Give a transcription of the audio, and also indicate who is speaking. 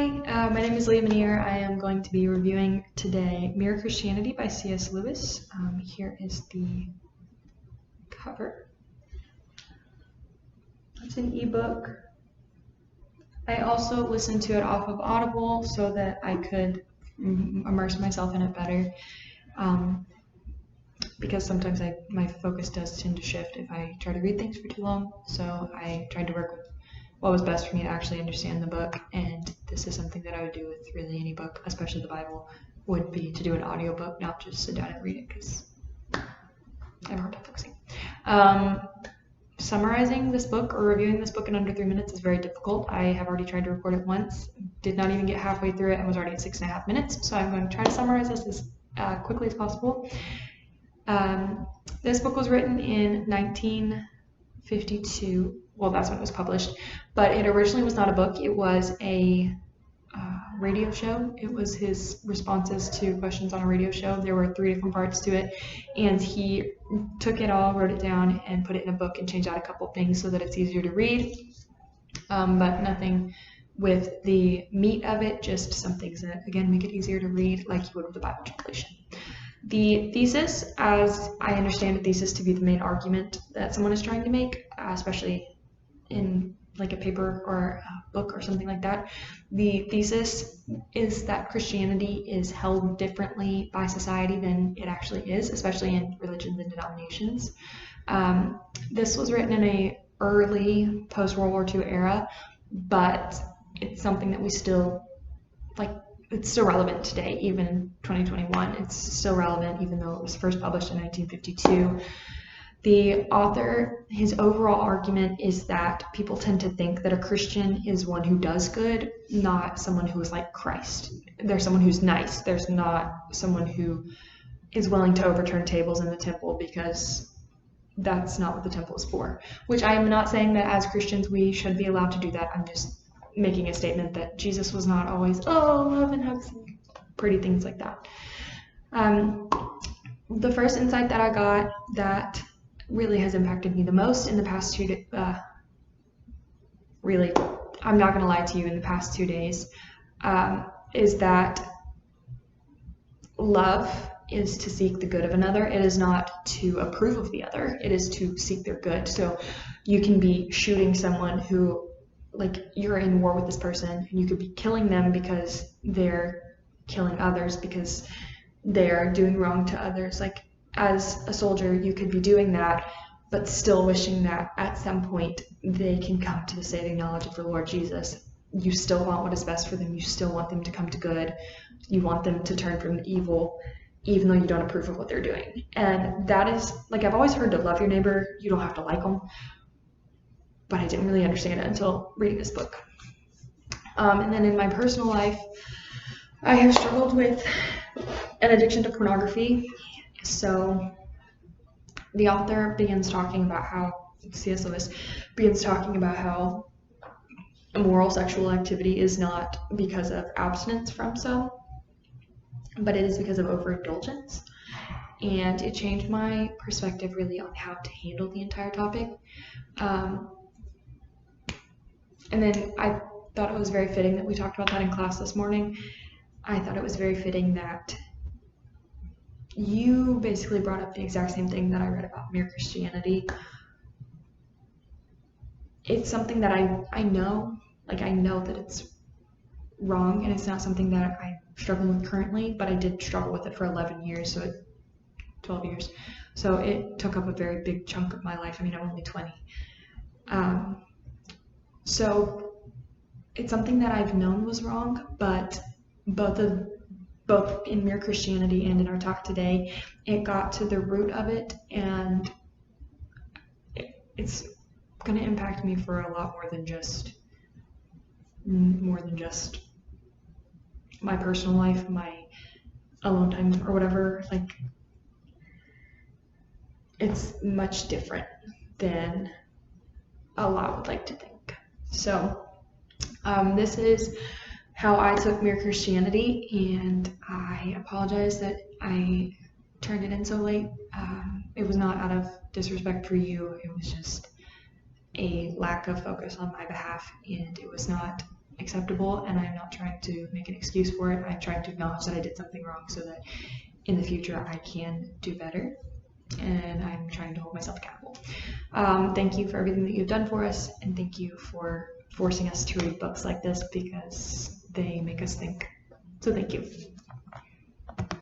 Speaker 1: My name is Leah Manier. I am going to be reviewing today Mere Christianity by C.S. Lewis. Here is the cover. It's an ebook. I also listened to it off of Audible so that I could immerse myself in it better, because sometimes my focus does tend to shift if I try to read things for too long. So I tried to work with what was best for me to actually understand the book, and this is something that I would do with really any book, especially the Bible, would be to do an audiobook, not just sit down and read it, because I have a hard time focusing. Summarizing this book or reviewing this book in under 3 minutes is very difficult. I have already tried to record it once, did not even get halfway through it, and was already at 6.5 minutes, so I'm going to try to summarize this as quickly as possible. This book was written in 1952. Well, that's when it was published, but it originally was not a book. It was a radio show. It was his responses to questions on a radio show. There were 3 different parts to it, and he took it all, wrote it down, and put it in a book and changed out a couple things so that it's easier to read, but nothing with the meat of it, just some things that, again, make it easier to read like you would with the Bible translation. The thesis, as I understand a thesis to be the main argument that someone is trying to make, especially in like a paper or a book or something like that, the thesis is that Christianity is held differently by society than it actually is, especially in religions and denominations. This was written in a early post-World War II era, but it's something that we still, it's still relevant today, even in 2021. It's still relevant, even though it was first published in 1952. The author, his overall argument is that people tend to think that a Christian is one who does good, not someone who is like Christ. There's someone who's nice. There's not someone who is willing to overturn tables in the temple, because that's not what the temple is for. Which I am not saying that as Christians we should be allowed to do that. I'm just making a statement that Jesus was not always, love and hugs and pretty things like that. The first insight that I got that really has impacted me the most in the past 2 days, really, I'm not going to lie to you, in the past 2 days, is that love is to seek the good of another. It is not to approve of the other. It is to seek their good. So you can be shooting someone who, you're in war with this person, and you could be killing them because they're killing others, because they're doing wrong to others. As a soldier, you could be doing that, but still wishing that at some point they can come to the saving knowledge of the Lord Jesus. You still want what is best for them. You still want them to come to good. You want them to turn from evil, even though you don't approve of what they're doing. And that is, I've always heard to love your neighbor. You don't have to like them. But I didn't really understand it until reading this book. And then in my personal life, I have struggled with an addiction to pornography. So the author begins talking about how, C.S. Lewis begins talking about how immoral sexual activity is not because of abstinence from some, but it is because of overindulgence. And it changed my perspective really on how to handle the entire topic. And then I thought it was very fitting that we talked about that in class this morning. I thought it was very fitting that you basically brought up the exact same thing that I read about Mere Christianity. It's something that I know, I know that it's wrong, and it's not something that I'm struggling with currently, but I did struggle with it for 11 years, 12 years. So it took up a very big chunk of my life. I mean, I'm only 20. So it's something that I've known was wrong, but both in Mere Christianity and in our talk today, it got to the root of it, and it's going to impact me for a lot more than just my personal life, my alone time, or whatever. It's much different than a lot would like to think. So this is how I took Mere Christianity, and I apologize that I turned it in so late. It was not out of disrespect for you. It was just a lack of focus on my behalf, and it was not acceptable, and I'm not trying to make an excuse for it. I'm trying to acknowledge that I did something wrong so that in the future I can do better, and I'm trying to hold myself accountable. Thank you for everything that you've done for us, and thank you for forcing us to read books like this because they make us think. So thank you.